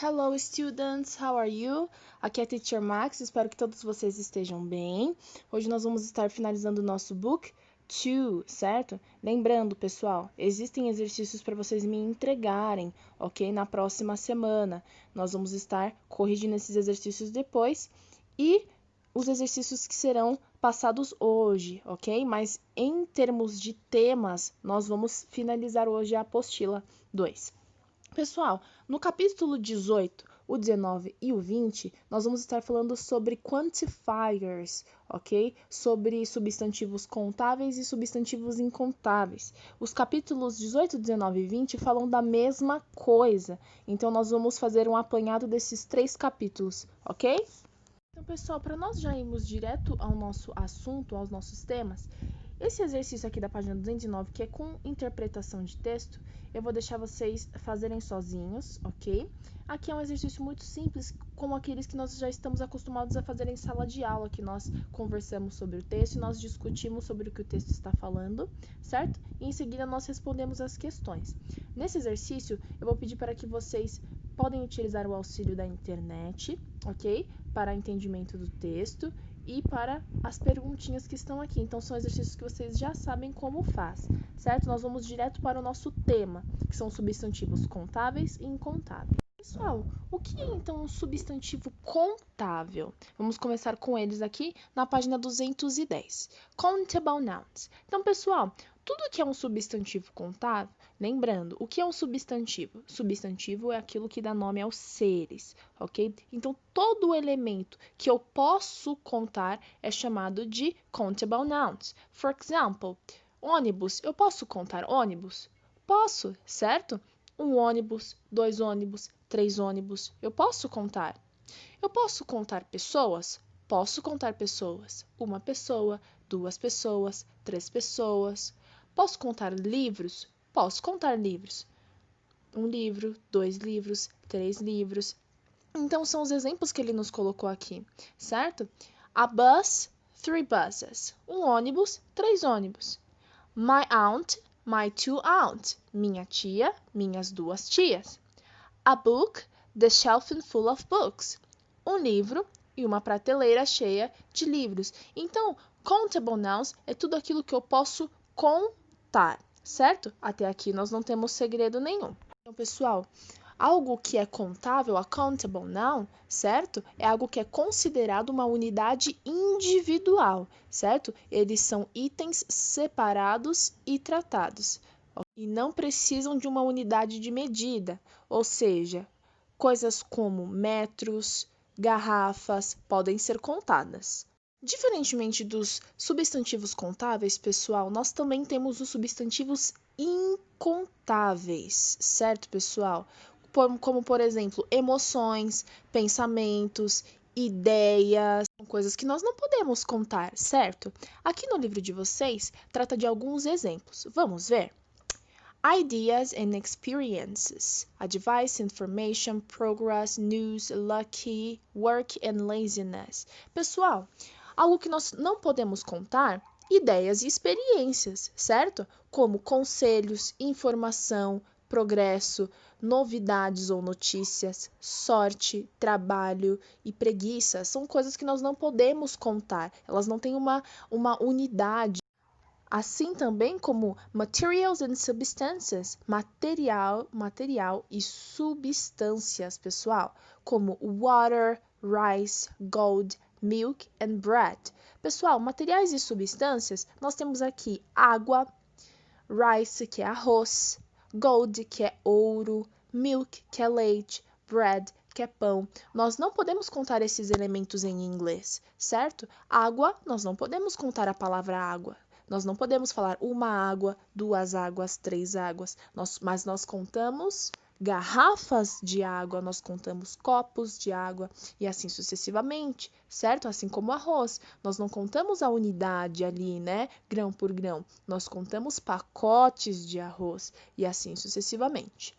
Hello students, how are you? Aqui é a Teacher Max, espero que todos vocês estejam bem. Hoje nós vamos estar finalizando o nosso Book 2, certo? Lembrando, pessoal, existem exercícios para vocês me entregarem, ok? Na próxima semana. Nós vamos estar corrigindo esses exercícios depois e os exercícios que serão passados hoje, ok? Mas em termos de temas, nós vamos finalizar hoje a apostila 2. Pessoal, no capítulo 18, o 19 e o 20, nós vamos estar falando sobre quantifiers, ok? Sobre substantivos contáveis e substantivos incontáveis. Os capítulos 18, 19 e 20 falam da mesma coisa, então nós vamos fazer um apanhado desses 3 capítulos, ok? Então, pessoal, para nós já irmos direto ao nosso assunto, aos nossos temas, esse exercício aqui da página 209, que é com interpretação de texto, eu vou deixar vocês fazerem sozinhos, ok? Aqui é um exercício muito simples, como aqueles que nós já estamos acostumados a fazer em sala de aula, que nós conversamos sobre o texto e nós discutimos sobre o que o texto está falando, certo? E em seguida nós respondemos as questões. Nesse exercício, eu vou pedir para que vocês podem utilizar o auxílio da internet, ok? Para entendimento do texto e para as perguntinhas que estão aqui. Então, são exercícios que vocês já sabem como faz, certo? Nós vamos direto para o nosso tema, que são substantivos contáveis e incontáveis. Pessoal, o que é então um substantivo contável? Vamos começar com eles aqui na página 210. Countable nouns. Então, pessoal, tudo que é um substantivo contável, lembrando, o que é um substantivo? Substantivo é aquilo que dá nome aos seres, ok? Então, todo elemento que eu posso contar é chamado de countable nouns. For example, ônibus. Eu posso contar ônibus? Posso, certo? Um ônibus, 2 ônibus, 3 ônibus. Eu posso contar. Eu posso contar pessoas? Posso contar pessoas. 1 pessoa, 2 pessoas, 3 pessoas. Posso contar livros? Posso contar livros. 1 livro, 2 livros, 3 livros. Então, são os exemplos que ele nos colocou aqui, certo? A bus, 3 buses. Um ônibus, 3 ônibus. My aunt, my 2 aunts. Minha tia, minhas 2 tias. A book, the shelf full of books. Um livro e uma prateleira cheia de livros. Então, countable nouns é tudo aquilo que eu posso contar, certo? Até aqui nós não temos segredo nenhum. Então, pessoal, algo que é contável, a countable noun, certo? É algo que é considerado uma unidade individual, certo? Eles são itens separados e tratados. E não precisam de uma unidade de medida, ou seja, coisas como metros, garrafas podem ser contadas. Diferentemente dos substantivos contáveis, pessoal, nós também temos os substantivos incontáveis, certo, pessoal? Como, por exemplo, emoções, pensamentos, ideias, são coisas que nós não podemos contar, certo? Aqui no livro de vocês, trata de alguns exemplos. Vamos ver? Ideas and experiences, advice, information, progress, news, lucky, work and laziness. Pessoal, algo que nós não podemos contar, ideias e experiências, certo? Como conselhos, informação, progresso, novidades ou notícias, sorte, trabalho e preguiça. São coisas que nós não podemos contar, elas não têm uma unidade. Assim também como materials and substances, material e substâncias, pessoal, como water, rice, gold, milk and bread. Pessoal, materiais e substâncias, nós temos aqui água, rice, que é arroz, gold, que é ouro, milk, que é leite, bread, que é pão. Nós não podemos contar esses elementos em inglês, certo? Água, nós não podemos contar a palavra água. Nós não podemos falar uma água, 2 águas, 3 águas, mas nós contamos garrafas de água, nós contamos copos de água e assim sucessivamente, certo? Assim como arroz, nós não contamos a unidade ali, né? Grão por grão, nós contamos pacotes de arroz e assim sucessivamente.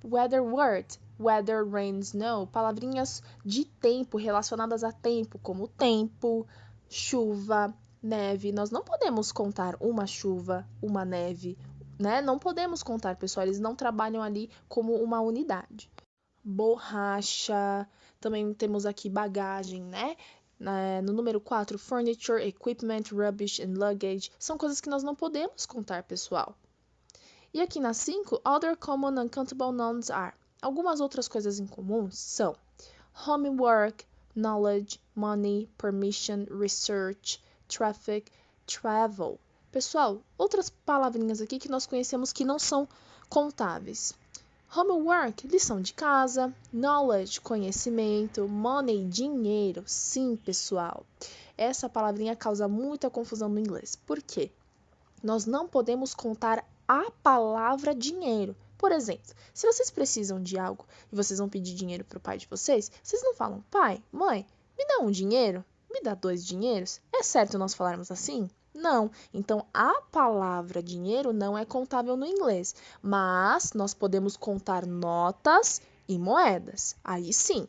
Weather word, weather, rain, snow, palavrinhas de tempo relacionadas a tempo, como tempo, chuva, neve. Nós não podemos contar uma chuva, uma neve, né? Não podemos contar, pessoal, eles não trabalham ali como uma unidade. borracha, também temos aqui bagagem, né? No número 4, furniture, equipment, rubbish and luggage. São coisas que nós não podemos contar, pessoal. E aqui na 5, other common uncountable nouns are. Algumas outras coisas em comum são homework, knowledge, money, permission, research, traffic, travel. Pessoal, outras palavrinhas aqui que nós conhecemos que não são contáveis. Homework, lição de casa. Knowledge, conhecimento. Money, dinheiro. Sim, pessoal. Essa palavrinha causa muita confusão no inglês. Por quê? Nós não podemos contar a palavra dinheiro. Por exemplo, se vocês precisam de algo e vocês vão pedir dinheiro para o pai de vocês, vocês não falam, pai, mãe, me dá um dinheiro? Me dá 2 dinheiros? É certo nós falarmos assim? Não. Então, a palavra dinheiro não é contável no inglês, mas nós podemos contar notas e moedas. Aí sim.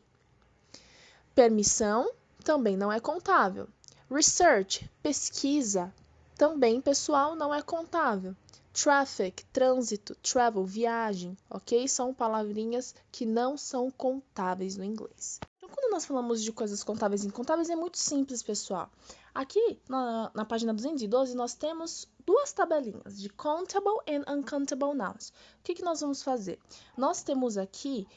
Permissão também não é contável. Research, pesquisa, também, pessoal, não é contável. Traffic, trânsito, travel, viagem, ok? São palavrinhas que não são contáveis no inglês. Então, quando nós falamos de coisas contáveis e incontáveis, é muito simples, pessoal. Aqui, na página 212, nós temos 2 tabelinhas de countable and uncountable nouns. O que nós vamos fazer? Nós temos aqui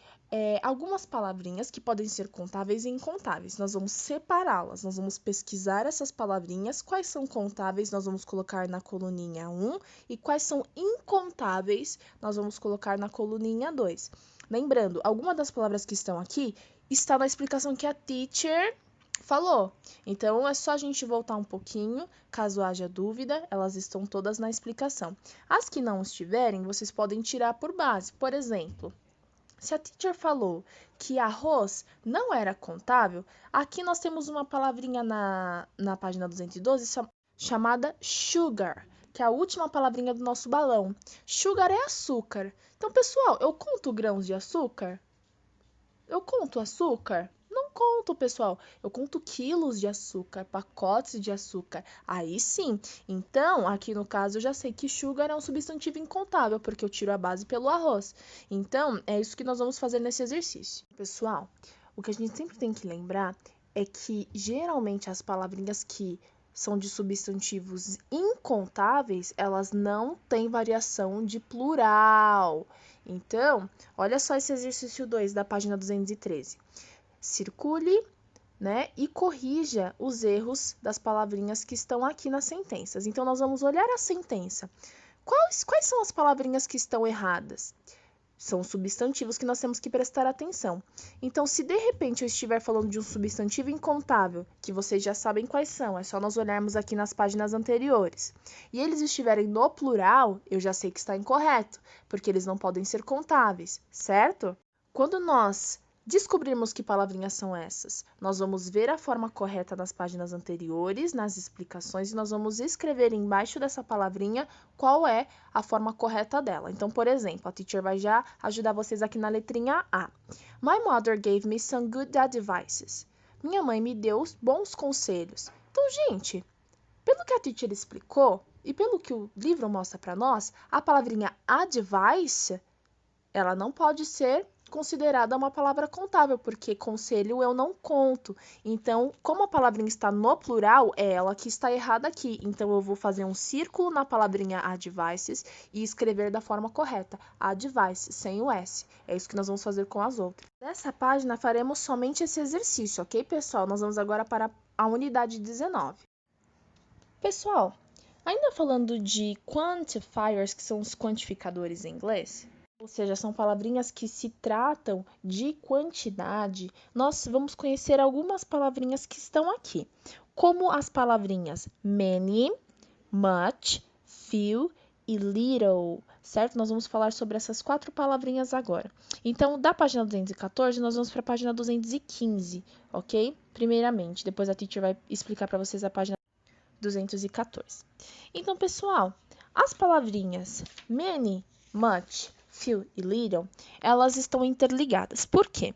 algumas palavrinhas que podem ser contáveis e incontáveis. Nós vamos separá-las, nós vamos pesquisar essas palavrinhas, quais são contáveis, nós vamos colocar na coluninha 1, e quais são incontáveis, nós vamos colocar na coluninha 2. Lembrando, alguma das palavras que estão aqui está na explicação que a teacher falou. Então, é só a gente voltar um pouquinho, caso haja dúvida, elas estão todas na explicação. As que não estiverem, vocês podem tirar por base. Por exemplo, se a teacher falou que arroz não era contável, aqui nós temos uma palavrinha na página 212 chamada sugar, que é a última palavrinha do nosso balão. Sugar é açúcar. Então, pessoal, eu conto grãos de açúcar? Eu conto açúcar? Não conto, pessoal. Eu conto quilos de açúcar, pacotes de açúcar. Aí sim. Então, aqui no caso, eu já sei que sugar é um substantivo incontável, porque eu tiro a base pelo arroz. Então, é isso que nós vamos fazer nesse exercício. Pessoal, o que a gente sempre tem que lembrar é que, geralmente, as palavrinhas que são de substantivos incontáveis, elas não têm variação de plural. Então, olha só esse exercício 2 da página 213. Circule, né, e corrija os erros das palavrinhas que estão aqui nas sentenças. Então, nós vamos olhar a sentença. Quais são as palavrinhas que estão erradas? São substantivos que nós temos que prestar atenção. Então, se de repente eu estiver falando de um substantivo incontável, que vocês já sabem quais são, é só nós olharmos aqui nas páginas anteriores, e eles estiverem no plural, eu já sei que está incorreto, porque eles não podem ser contáveis, certo? Quando nós descobrirmos que palavrinhas são essas, nós vamos ver a forma correta nas páginas anteriores, nas explicações, e nós vamos escrever embaixo dessa palavrinha qual é a forma correta dela. Então, por exemplo, a teacher vai já ajudar vocês aqui na letrinha A. My mother gave me some good advices. Minha mãe me deu bons conselhos. Então, gente, pelo que a teacher explicou e pelo que o livro mostra para nós, a palavrinha advice, ela não pode ser considerada uma palavra contável, porque conselho eu não conto. Então, como a palavrinha está no plural, é ela que está errada aqui. Então, eu vou fazer um círculo na palavrinha advices e escrever da forma correta. Advice, sem o S. É isso que nós vamos fazer com as outras. Nessa página, faremos somente esse exercício, ok, pessoal? Nós vamos agora para a unidade 19. Pessoal, ainda falando de quantifiers, que são os quantificadores em inglês, ou seja, são palavrinhas que se tratam de quantidade, nós vamos conhecer algumas palavrinhas que estão aqui, como as palavrinhas many, much, few e little, certo? Nós vamos falar sobre essas 4 palavrinhas agora. Então, da página 214, nós vamos para a página 215, ok? Primeiramente, depois a teacher vai explicar para vocês a página 214. Então, pessoal, as palavrinhas many, much, few e little, elas estão interligadas. Por quê?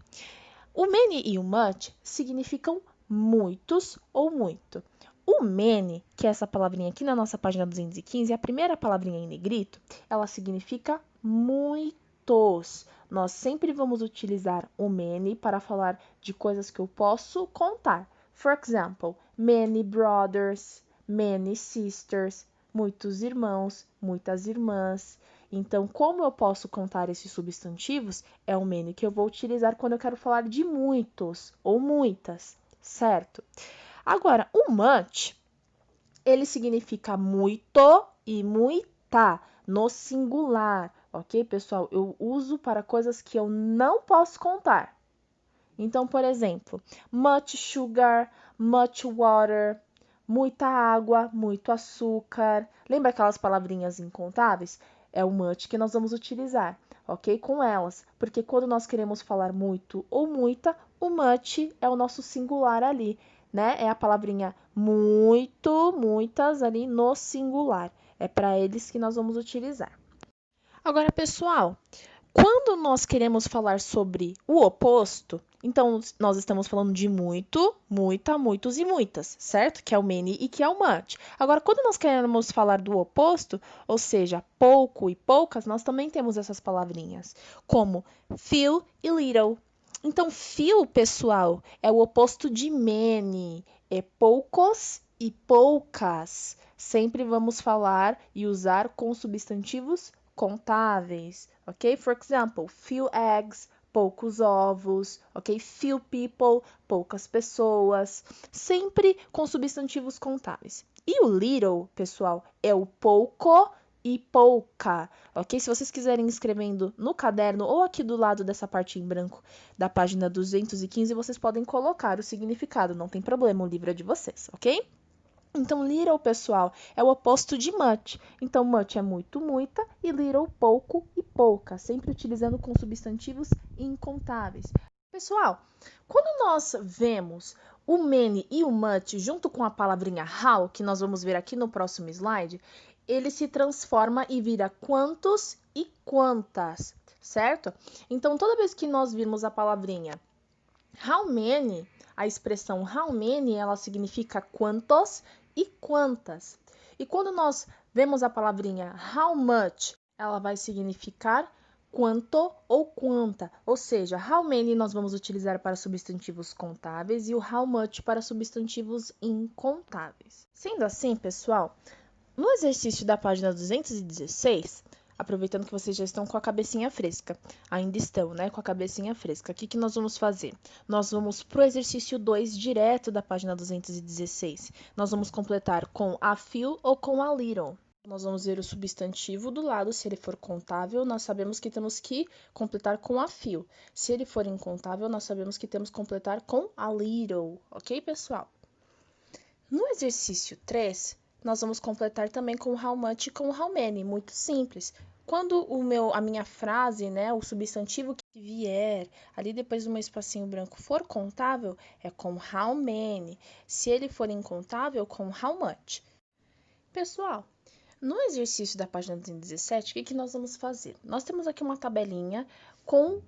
O many e o much significam muitos ou muito. O many, que é essa palavrinha aqui na nossa página 215, a primeira palavrinha em negrito, ela significa muito. muitos. Nós sempre vamos utilizar o many para falar de coisas que eu posso contar. For example, many brothers, many sisters, muitos irmãos, muitas irmãs. Então, como eu posso contar esses substantivos, é o many que eu vou utilizar quando eu quero falar de muitos ou muitas, certo? Agora, o much, ele significa muito e muita no singular, ok, pessoal? Eu uso para coisas que eu não posso contar. Então, por exemplo, much sugar, much water, muita água, muito açúcar. Lembra aquelas palavrinhas incontáveis? É o much que nós vamos utilizar, ok? Com elas, porque quando nós queremos falar muito ou muita, o much é o nosso singular ali, né? É a palavrinha muito, muitas ali no singular. É para eles que nós vamos utilizar. Agora, pessoal, quando nós queremos falar sobre o oposto, então nós estamos falando de muito, muita, muitos e muitas, certo? Que é o many e que é o much. Agora, quando nós queremos falar do oposto, ou seja, pouco e poucas, nós também temos essas palavrinhas, como few e little. Então, few, pessoal, é o oposto de many, é poucos e poucas. Sempre vamos falar e usar com substantivos contáveis, ok? For example, few eggs, poucos ovos, ok? Few people, poucas pessoas, sempre com substantivos contáveis. E o little, pessoal, é o pouco e pouca, ok? Se vocês quiserem escrevendo no caderno ou aqui do lado dessa parte em branco da página 215, vocês podem colocar o significado, não tem problema, o livro é de vocês, ok? Então, little, pessoal, é o oposto de much. Então, much é muito, muita, e little, pouco e pouca, sempre utilizando com substantivos incontáveis. Pessoal, quando nós vemos o many e o much junto com a palavrinha how, que nós vamos ver aqui no próximo slide, ele se transforma e vira quantos e quantas, certo? Então, toda vez que nós virmos a palavrinha how many, a expressão how many, ela significa quantos e quantas. E quando nós vemos a palavrinha how much, ela vai significar quanto ou quanta. Ou seja, how many nós vamos utilizar para substantivos contáveis e o how much para substantivos incontáveis. Sendo assim, pessoal, no exercício da página 216, aproveitando que vocês já estão com a cabecinha fresca, ainda estão, né, com a cabecinha fresca, o que nós vamos fazer? Nós vamos para o exercício 2, direto da página 216. Nós vamos completar com a few ou com a little. Nós vamos ver o substantivo do lado, se ele for contável, nós sabemos que temos que completar com a few. Se ele for incontável, nós sabemos que temos que completar com a little, ok, pessoal? No exercício 3, nós vamos completar também com how much e com how many, muito simples. Quando a minha frase, né, o substantivo que vier ali depois do meu espacinho branco for contável, é com how many. Se ele for incontável, com how much. Pessoal, no exercício da página 217, o que nós vamos fazer? Nós temos aqui uma tabelinha com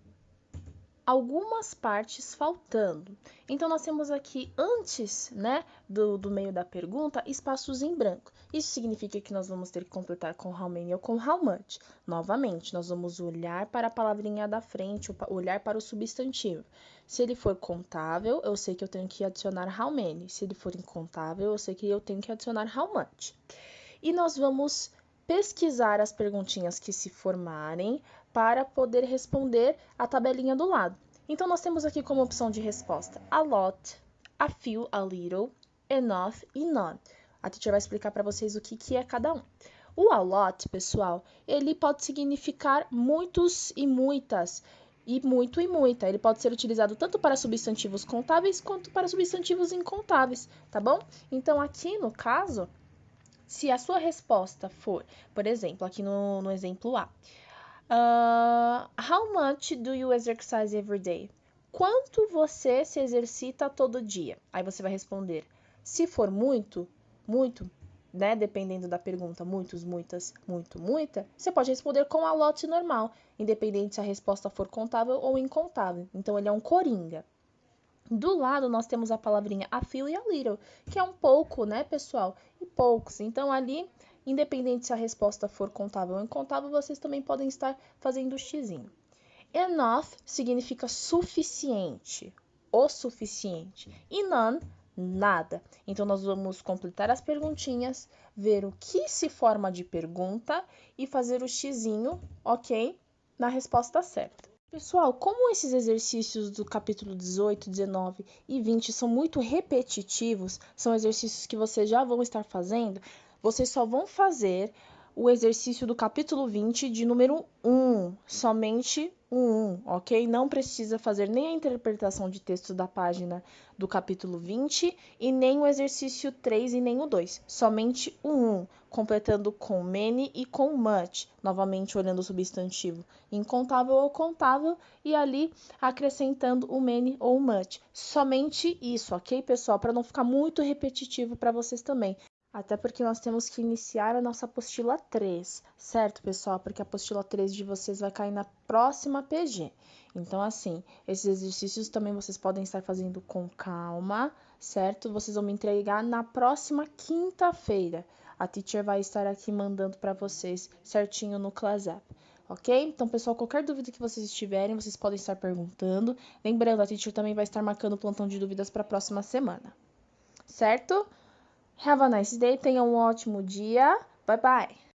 algumas partes faltando. Então, nós temos aqui, antes, né, do meio da pergunta, espaços em branco. Isso significa que nós vamos ter que completar com how many ou com how much. Novamente, nós vamos olhar para a palavrinha da frente, olhar para o substantivo. Se ele for contável, eu sei que eu tenho que adicionar how many. Se ele for incontável, eu sei que eu tenho que adicionar how much. E nós vamos pesquisar as perguntinhas que se formarem para poder responder a tabelinha do lado. Então, nós temos aqui como opção de resposta a lot, a few, a little, enough e none. A teacher vai explicar para vocês o que é cada um. O a lot, pessoal, ele pode significar muitos e muitas, e muito e muita. Ele pode ser utilizado tanto para substantivos contáveis quanto para substantivos incontáveis, tá bom? Então, aqui no caso, se a sua resposta for, por exemplo, aqui no exemplo A, how much do you exercise every day? Quanto você se exercita todo dia? Aí você vai responder. Se for muito, muito, né? Dependendo da pergunta, muitos, muitas, muito, muita, você pode responder com a lot normal, independente se a resposta for contável ou incontável. Então, ele é um coringa. Do lado, nós temos a palavrinha a few e a little, que é um pouco, né, pessoal? E poucos. Então, ali independente se a resposta for contável ou incontável, vocês também podem estar fazendo o xizinho. Enough significa suficiente, o suficiente. E none, nada. Então, nós vamos completar as perguntinhas, ver o que se forma de pergunta e fazer o xizinho, ok? Na resposta certa. Pessoal, como esses exercícios do capítulo 18, 19 e 20 são muito repetitivos, são exercícios que vocês já vão estar fazendo, vocês só vão fazer o exercício do capítulo 20 de número 1, somente o 1, ok? Não precisa fazer nem a interpretação de texto da página do capítulo 20 e nem o exercício 3 e nem o 2, somente o 1, completando com many e com much, novamente olhando o substantivo incontável ou contável e ali acrescentando o many ou o much. Somente isso, ok, pessoal? Para não ficar muito repetitivo para vocês também. Até porque nós temos que iniciar a nossa apostila 3, certo, pessoal? Porque a apostila 3 de vocês vai cair na próxima PG. Então, assim, esses exercícios também vocês podem estar fazendo com calma, certo? Vocês vão me entregar na próxima quinta-feira. A teacher vai estar aqui mandando para vocês certinho no Class App. Ok? Então, pessoal, qualquer dúvida que vocês tiverem, vocês podem estar perguntando. Lembrando, a teacher também vai estar marcando o plantão de dúvidas para a próxima semana. Certo? Have a nice day, tenha um ótimo dia. Bye bye!